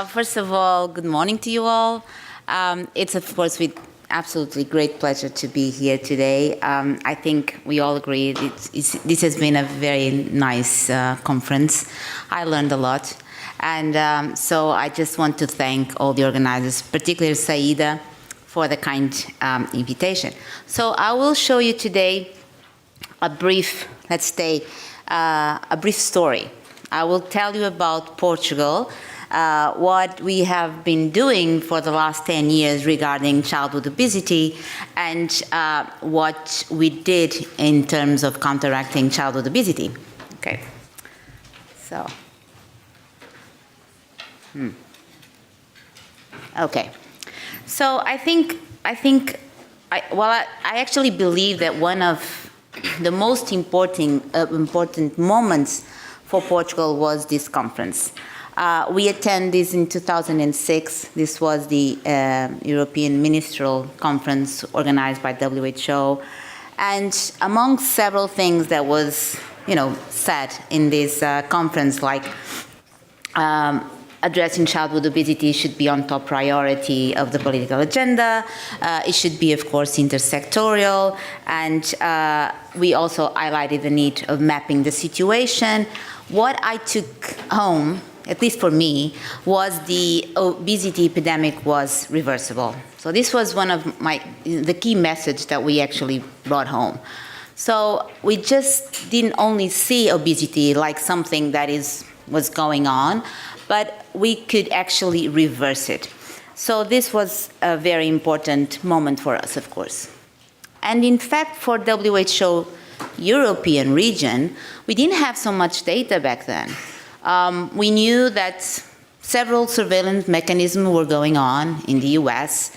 First of all, good morning to you all. It's, of course, with absolutely great pleasure to be here today. I think we all agree this has been a very nice conference. I learned a lot. And so I just want to thank all the organizers, particularly Saida, for the kind invitation. So I will show you today a brief, let's say, a brief story. I will tell you about Portugal, what we have been doing for the last 10 years regarding childhood obesity, and what we did in terms of counteracting childhood obesity. Okay, so. Okay, so I actually believe that one of the most important moments for Portugal was this conference. We attended this in 2006. This was the European Ministerial Conference organized by WHO. And among several things that was, said in this conference, like addressing childhood obesity should be on top priority of the political agenda. It should be, of course, intersectorial. And we also highlighted the need of mapping the situation. What I took home, at least for me, was the obesity epidemic was reversible. So this was one of the key message that we actually brought home. So we just didn't only see obesity like something that was going on, but we could actually reverse it. So this was a very important moment for us, of course. And in fact, for WHO European region, we didn't have so much data back then. We knew that several surveillance mechanisms were going on in the US,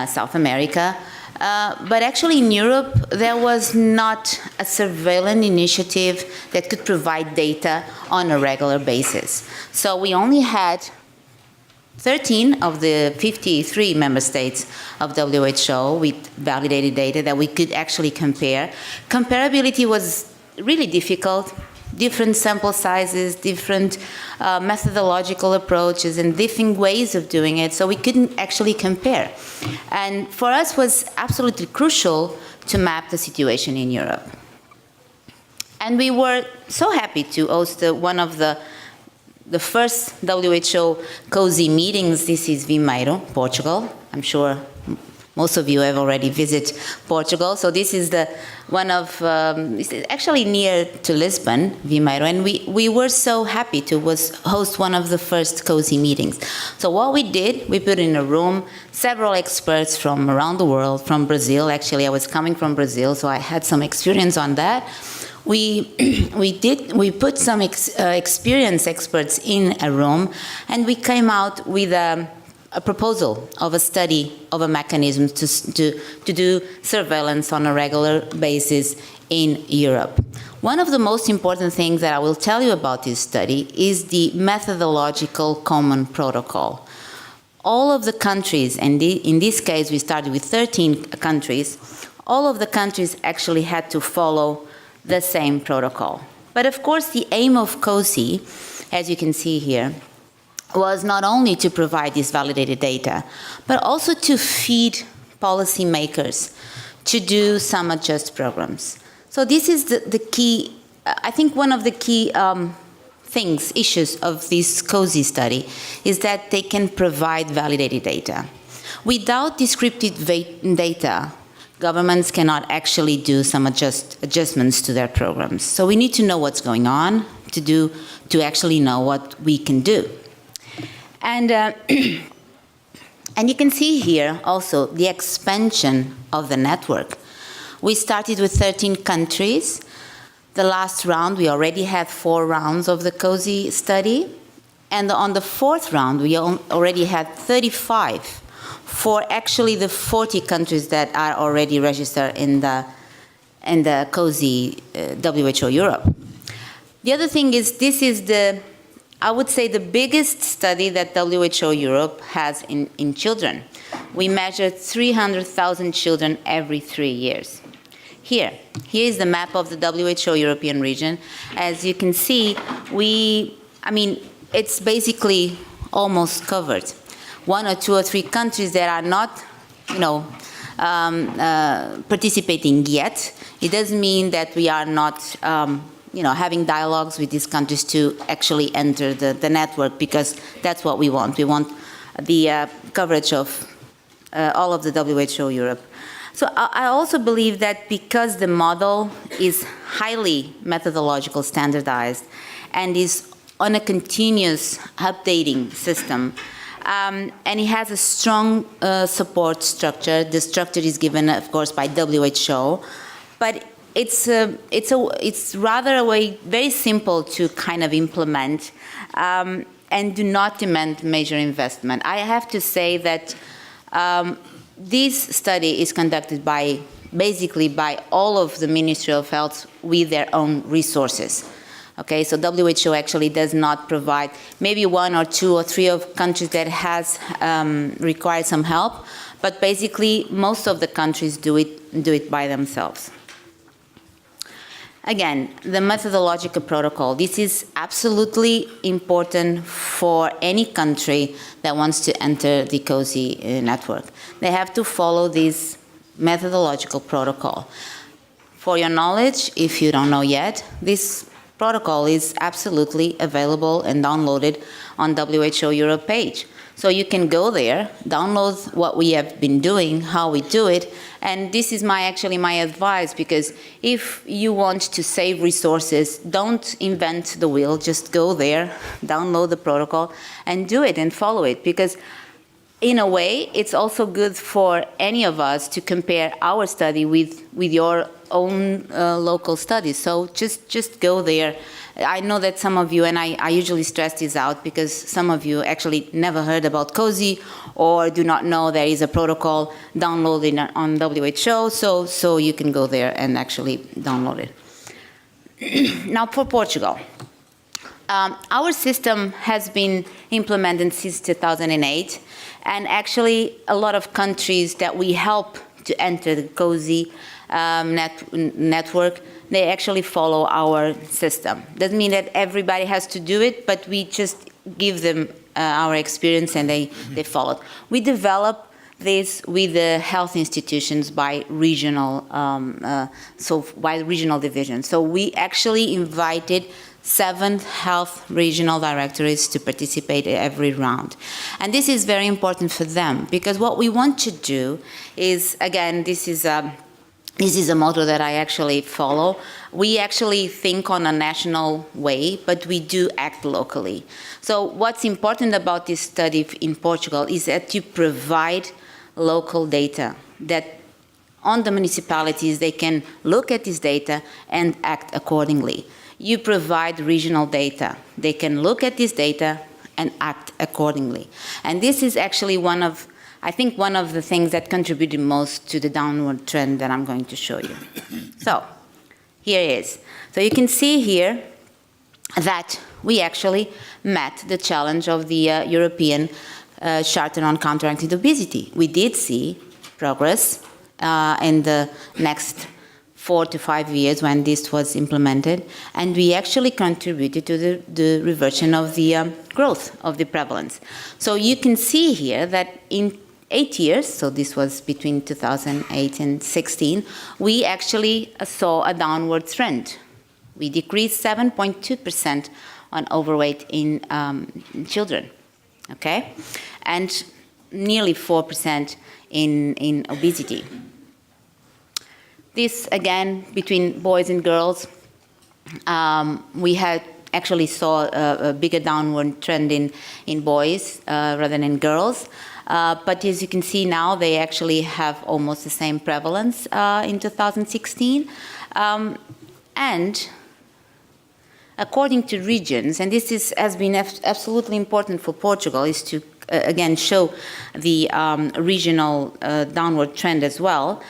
South America, but actually in Europe, there was not a surveillance initiative that could provide data on a regular basis. So we only had 13 of the 53 member states of WHO with validated data that we could actually compare. Comparability was really difficult. Different sample sizes, different methodological approaches, and different ways of doing it, so we couldn't actually compare. And for us, it was absolutely crucial to map the situation in Europe. And we were so happy to host one of the first WHO COSI meetings. This is Vimeiro, Portugal. I'm sure most of you have already visited Portugal. So this is one of, it's actually near to Lisbon, Vimeiro, and we were so happy to host one of the first COSI meetings. So what we did, we put in a room several experts from around the world, from Brazil. Actually, I was coming from Brazil, so I had some experience on that. We put some experienced experts in a room, and we came out with a proposal of a study of a mechanism to do surveillance on a regular basis in Europe. One of the most important things that I will tell you about this study is the methodological common protocol. All of the countries, and in this case we started with 13 countries, all of the countries actually had to follow the same protocol. But of course the aim of COSI, as you can see here, was not only to provide this validated data, but also to feed policymakers to do some adjust programs. So this is the key, I think one of the key issues of this COSI study is that they can provide validated data. Without descriptive data, governments cannot actually do some adjustments to their programs. So we need to know what's going on to actually know what we can do. And you can see here also the expansion of the network. We started with 13 countries. The last round, we already had 4 rounds of the COSI study. And on the 4th round, we already had 35 for actually the 40 countries that are already registered in the COSI WHO Europe. The other thing is, this is I would say the biggest study that WHO Europe has in children. We measured 300,000 children every 3 years. Here is the map of the WHO European region. As you can see, it's basically almost covered. One or two or three countries that are not, participating yet. It doesn't mean that we are not, having dialogues with these countries to actually enter the network, because that's what we want. We want the coverage of all of the WHO Europe. So I also believe that because the model is highly methodological standardized and is on a continuous updating system, and it has a strong support structure. The structure is given, of course, by WHO, but it's rather a way very simple to kind of implement and do not demand major investment. I have to say that this study is conducted basically by all of the Ministry of Health with their own resources. Okay, so WHO actually does not provide, maybe one or two or three of countries that has required some help, but basically most of the countries do it by themselves. Again, the methodological protocol. This is absolutely important for any country that wants to enter the COSI network. They have to follow this methodological protocol. For your knowledge, if you don't know yet, this protocol is absolutely available and downloaded on WHO Europe page. So you can go there, download what we have been doing, how we do it, and this is my advice, because if you want to save resources, don't invent the wheel, just go there, download the protocol, and do it and follow it, because in a way, it's also good for any of us to compare our study with your own local studies. So just go there. I know that some of you, and I usually stress this out because some of you actually never heard about COSI or do not know there is a protocol downloaded on WHO, so you can go there and actually download it. Now for Portugal. Our system has been implemented since 2008, and actually a lot of countries that we help to enter the COSI network, they actually follow our system. Doesn't mean that everybody has to do it, but we just give them our experience and they follow. We develop this with the health institutions by regional, by regional division. So we actually invited 7 health regional directorates to participate every round. And this is very important for them, because what we want to do is, again, this is a motto that I actually follow. We actually think on a national way, but we do act locally. So what's important about this study in Portugal is that you provide local data, that on the municipalities they can look at this data and act accordingly. You provide regional data. They can look at this data and act accordingly. And this is actually one of the things that contributed most to the downward trend that I'm going to show you. So here it is. So you can see here that we actually met the challenge of the European Charter on Counteracting Obesity. We did see progress in the next 4 to 5 years when this was implemented, and we actually contributed to the reversion of the growth of the prevalence. So you can see here that in 8 years, so this was between 2008 and 16, we actually saw a downward trend. We decreased 7.2% on overweight in children, okay? And nearly 4% in obesity. This, again, between boys and girls, we had actually saw a bigger downward trend in boys rather than in girls. But as you can see now, they actually have almost the same prevalence in 2016. And according to regions, and this has been absolutely important for Portugal, is to, again, show the regional downward trend as well.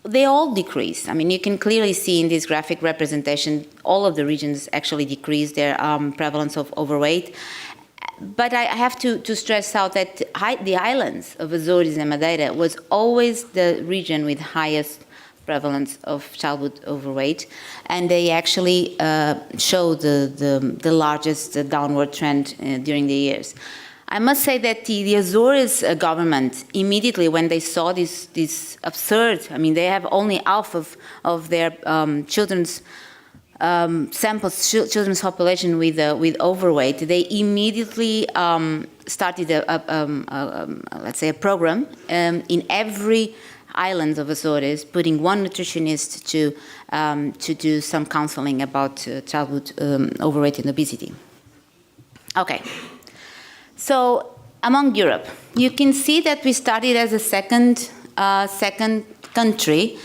They all decrease. I mean, you can clearly see in this graphic representation, all of the regions actually decrease their prevalence of overweight. But I have to stress out that the islands of Azores and Madeira was always the region with highest prevalence of childhood overweight, and they actually show the largest downward trend during the years. I must say that the Azores government, immediately when they saw this absurd, I mean, they have only half of their children's samples, children's population with overweight, they immediately started let's say a program in every island of Azores, putting one nutritionist to do some counseling about childhood overweight and obesity. Okay. So among Europe, you can see that we started as a second country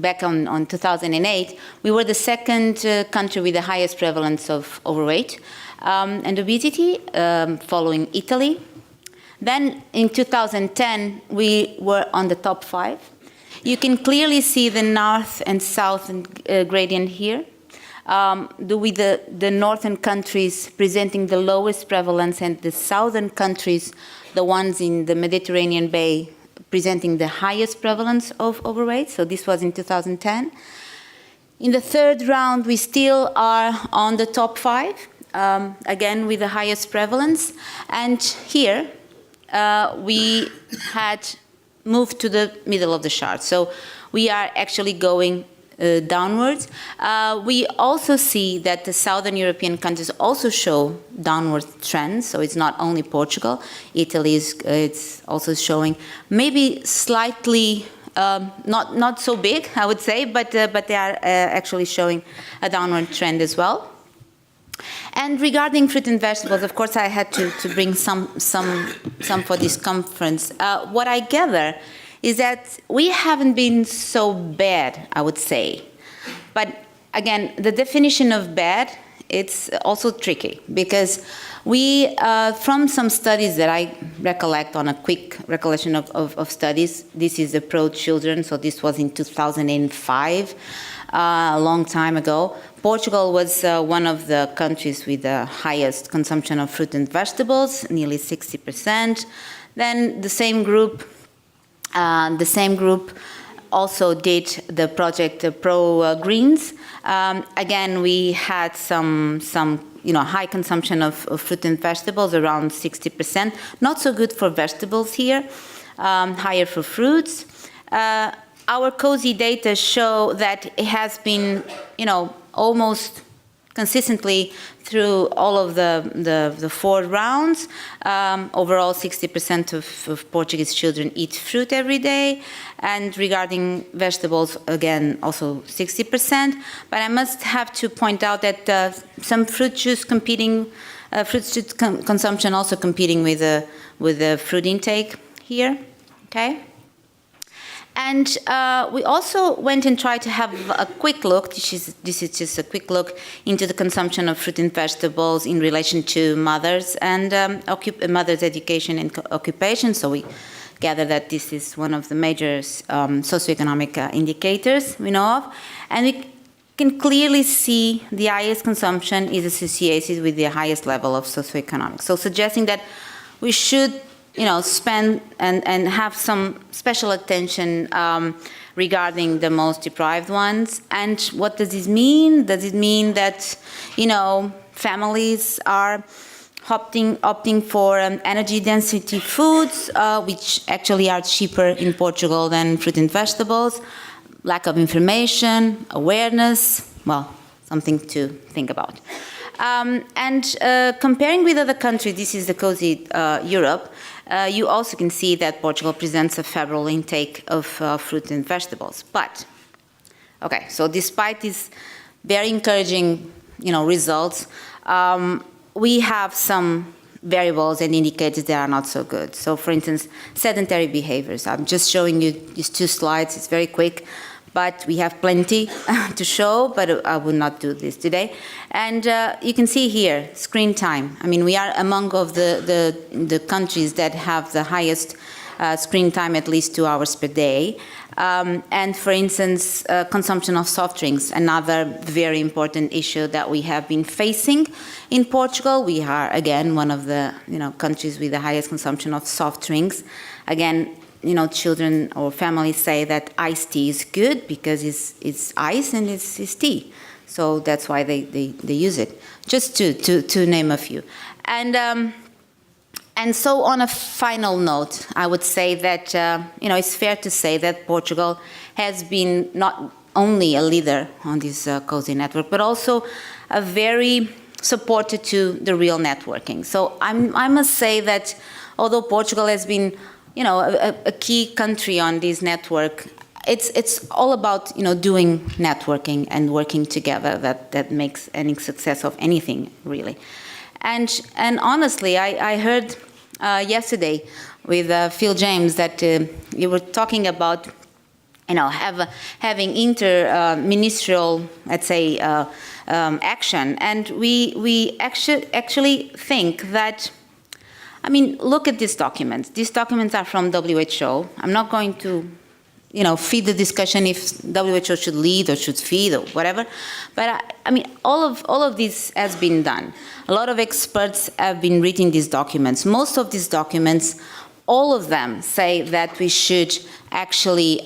back on 2008. We were the second country with the highest prevalence of overweight and obesity, following Italy. Then in 2010, we were on the top 5. You can clearly see the north and south gradient here. With the northern countries presenting the lowest prevalence and the southern countries, the ones in the Mediterranean Bay, presenting the highest prevalence of overweight. So this was in 2010. In the third round, we still are on the top 5, again with the highest prevalence. And here, we had moved to the middle of the chart. So we are actually going downwards. We also see that the southern European countries also show downward trends, so it's not only Portugal. Italy it's also showing maybe slightly not so big, I would say, but they are actually showing a downward trend as well. And regarding fruit and vegetables, of course, I had to bring some for this conference. What I gather is that we haven't been so bad, I would say. But again, the definition of bad, it's also tricky, because we, from some studies that I recollect on a quick recollection of studies, this is Approach Children, so this was in 2005, a long time ago. Portugal was one of the countries with the highest consumption of fruit and vegetables, nearly 60%. Then the same group also did the project Pro Greens. Again, we had some high consumption of fruit and vegetables, around 60%. Not so good for vegetables here, higher for fruits. Our COSI data show that it has been, almost consistently through all of the 4 rounds. Overall, 60% of Portuguese children eat fruit every day. And regarding vegetables, again, also 60%. But I must have to point out that some fruit juice consumption also competing with the fruit intake here, okay? And we also went and tried to have a quick look, this is just a quick look into the consumption of fruit and vegetables in relation to mothers and mothers' education and occupation. So we gather that this is one of the major socioeconomic indicators we know of. And we can clearly see the highest consumption is associated with the highest level of socioeconomic. So suggesting that we should spend and have some special attention regarding the most deprived ones. And what does this mean? Does it mean that, families are opting for energy density foods, which actually are cheaper in Portugal than fruit and vegetables? Lack of information, awareness, well, something to think about. And comparing with other countries, this is the COSI Europe, you also can see that Portugal presents a favorable intake of fruit and vegetables. But, okay, so despite these very encouraging, results, we have some variables and indicators that are not so good. So, for instance, sedentary behaviors. I'm just showing you these 2 slides. It's very quick, but we have plenty to show, but I will not do this today. And you can see here, screen time. I mean, we are among of the countries that have the highest screen time, at least 2 hours per day. And for instance, consumption of soft drinks, another very important issue that we have been facing in Portugal. We are, again, one of the countries with the highest consumption of soft drinks. Again, children or families say that iced tea is good because it's ice and it's tea. So that's why they use it, just to name a few. And so on a final note, I would say that, it's fair to say that Portugal has been not only a leader on this cozy network, but also a very supporter to the real networking. So I must say that although Portugal has been, a key country on this network, it's all about, doing networking and working together that makes any success of anything, really. And honestly, I heard yesterday with Phil James that you were talking about, having inter-ministerial, let's say, action. And we actually think that, look at these documents. These documents are from WHO. I'm not going to, feed the discussion if WHO should lead or should feed or whatever. But all of this has been done. A lot of experts have been reading these documents. Most of these documents, all of them say that we should actually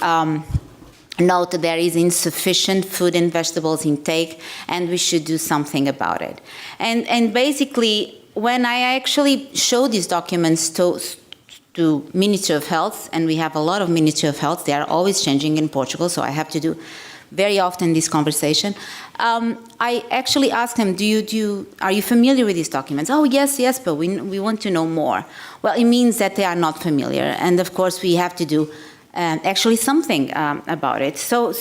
note that there is insufficient food and vegetables intake, and we should do something about it. And basically, when I actually show these documents to Ministry of Health, and we have a lot of Ministry of Health, they are always changing in Portugal, so I have to do very often this conversation. I actually ask them, are you familiar with these documents? Oh, yes, but we want to know more. Well, it means that they are not familiar, and of course we have to do actually something about it. So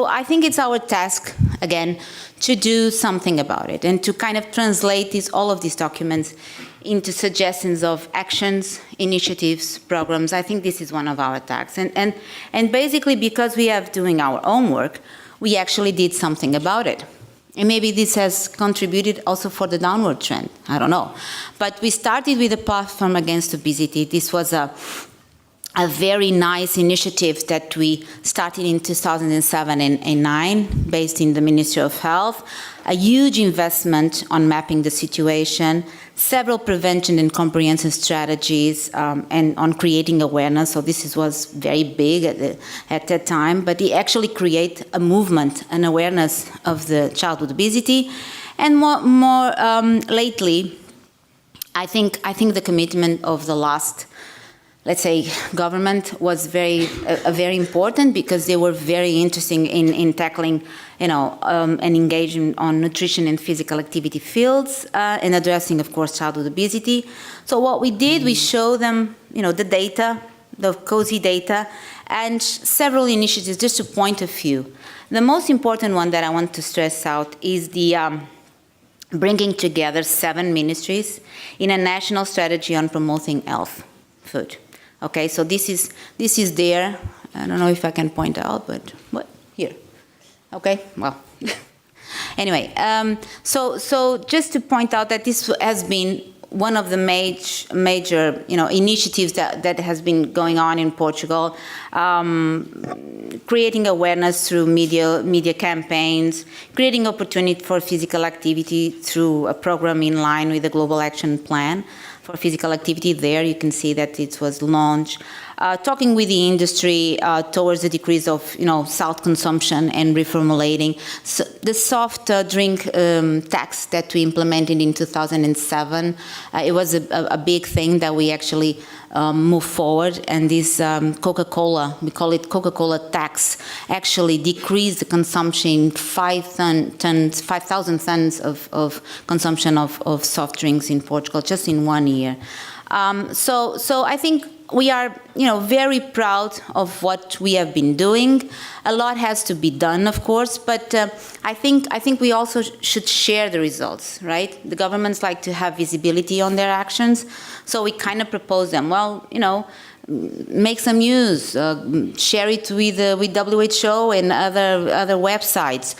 I think it's our task, again, to do something about it and to kind of translate all of these documents into suggestions of actions, initiatives, programs. I think this is one of our tasks. And basically, because we have doing our own work, we actually did something about it. And maybe this has contributed also for the downward trend. I don't know. But we started with a platform against obesity. This was a very nice initiative that we started in 2007 and 2009, based in the Ministry of Health. A huge investment on mapping the situation, several prevention and comprehensive strategies, and on creating awareness. So this was very big at that time, but it actually created a movement, an awareness of the childhood obesity. And more lately, I think the commitment of the last, let's say, government was very important, because they were very interested in tackling, and engaging on nutrition and physical activity fields, and addressing, of course, childhood obesity. So what we did, we showed them, the data, the COSI data, and several initiatives, just to point a few. The most important one that I want to stress out is the bringing together 7 ministries in a national strategy on promoting health food. Okay, so this is there. I don't know if I can point out, but what here? Okay, well, anyway. So just to point out that this has been one of the major initiatives that has been going on in Portugal, creating awareness through media campaigns, creating opportunity for physical activity through a program in line with the Global Action Plan for physical activity. There you can see that it was launched. Talking with the industry towards the decrease of salt consumption and reformulating. So the soft drink tax that we implemented in 2007, it was a big thing that we actually moved forward. And this Coca-Cola, we call it Coca-Cola tax, actually decreased the consumption 5,000 tons of consumption of soft drinks in Portugal just in 1 year. So I think we are, very proud of what we have been doing. A lot has to be done, of course, but I think we also should share the results, right? The governments like to have visibility on their actions, so we kind of propose them. Well, make some news, share it with WHO and other websites.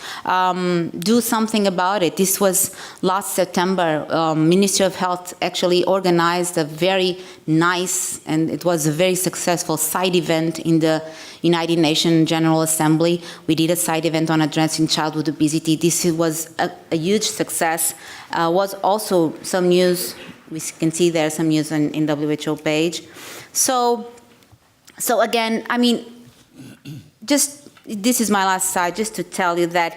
Do something about it. This was last September. Ministry of Health actually organized a very nice, and it was a very successful side event in the United Nations General Assembly. We did a side event on addressing childhood obesity. This was a huge success. Was also some news. We can see there some news in WHO page. So So again, I mean, this is my last slide, just to tell you that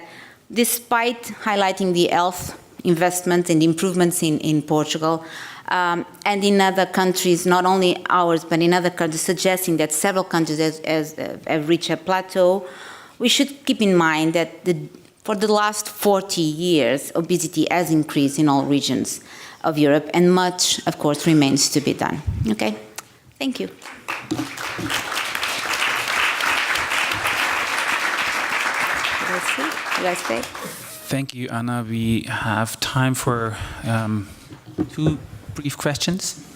despite highlighting the health investment and improvements in Portugal, and in other countries, not only ours, but in other countries, suggesting that several countries have reached a plateau, we should keep in mind that for the last 40 years, obesity has increased in all regions of Europe, and much, of course, remains to be done. Okay? Thank you. Thank you, Anna. We have time for 2 brief questions.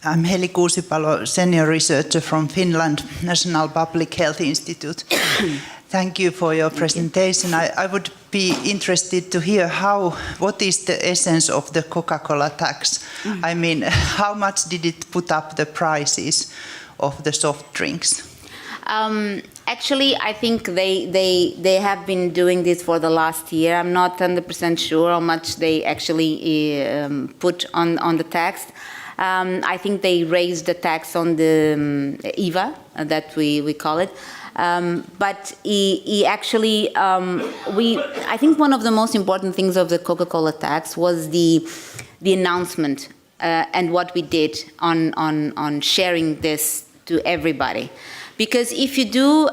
I'm Heli Kuusipalo, senior researcher from Finland National Public Health Institute. Thank you for your presentation. I would be interested to hear what is the essence of the Coca-Cola tax? I mean, how much did it put up the prices of the soft drinks? Actually, I think they have been doing this for the last year. I'm not 100% sure how much they actually put on the tax. I think they raised the tax on the EVA, that we call it. But he actually, I think one of the most important things of the Coca-Cola tax was the announcement and what we did on sharing this to everybody. Because if you do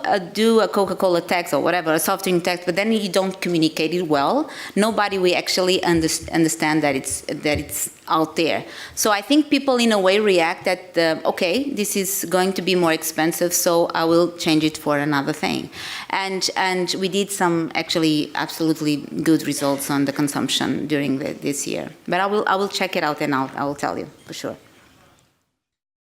a Coca-Cola tax or whatever, a soft drink tax, but then you don't communicate it well, nobody will actually understand that it's out there. So I think people in a way react that, okay, this is going to be more expensive, so I will change it for another thing. And we did some actually absolutely good results on the consumption during this year. But I will check it out and I will tell you for sure.